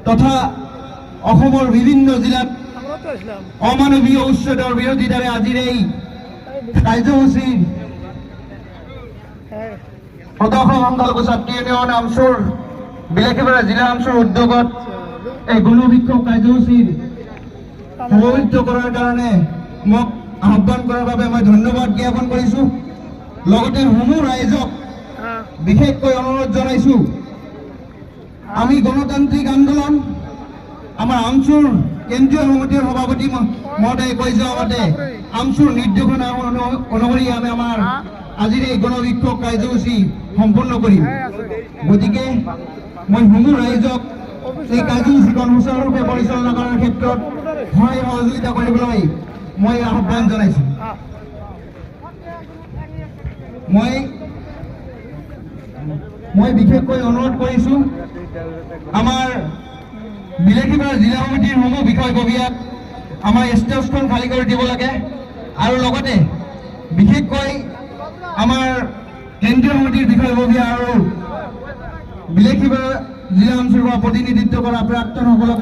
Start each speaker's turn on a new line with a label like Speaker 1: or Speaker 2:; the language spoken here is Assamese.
Speaker 1: তথা অসমৰ বিভিন্ন জিলাত অমানৱীয় উচ্ছেদৰ বিৰোধিতাৰে আজিৰ এই কাৰ্যসূচীৰ প্ৰদৰ্শন সংখ্যালঘু ছাত্ৰী ইউনিয়ন আমচুৰ বিলাসীপাৰা জিলা আমচুৰ উদ্যোগত এই গণবিক্ষোভ কাৰ্যসূচীৰ সমাবেশ কৰাৰ কাৰণে মোক আহ্বান কৰাৰ বাবে মই ধন্যবাদ জ্ঞাপন কৰিছোঁ। লগতে সমূহ ৰাইজক বিশেষকৈ অনুৰোধ জনাইছোঁ, আমি গণতান্ত্ৰিক আন্দোলন আমাৰ আমচুৰ কেন্দ্ৰীয় সমিতিৰ সভাপতি মহোদয়ে কৈ যোৱা মতে আমচুৰ নিৰ্দেশনা অনুসৰি আমি আমাৰ আজিৰ এই গণবিক্ষোভ কাৰ্যসূচী সম্পন্ন কৰিম। গতিকে মই সমূহ ৰাইজক এই কাৰ্যসূচীখন সুচাৰুৰূপে পৰিচালনা কৰাৰ ক্ষেত্ৰত সহায় সহযোগিতা কৰিবলৈ মই আহ্বান জনাইছোঁ। মই বিশেষকৈ অনুৰোধ কৰিছোঁ, আমাৰ বিলাসীপাৰা জিলা সমিতিৰ সমূহ বিষয়ববীয়াক আমাৰ ষ্টেজখন খালী কৰি দিব লাগে আৰু লগতে বিশেষকৈ আমাৰ কেন্দ্ৰীয় সমিতিৰ বিষয়ববীয়া আৰু বিলাসীপাৰা জিলা অঞ্চলৰ প্ৰতিনিধিত্ব কৰা প্ৰাক্তনসকলক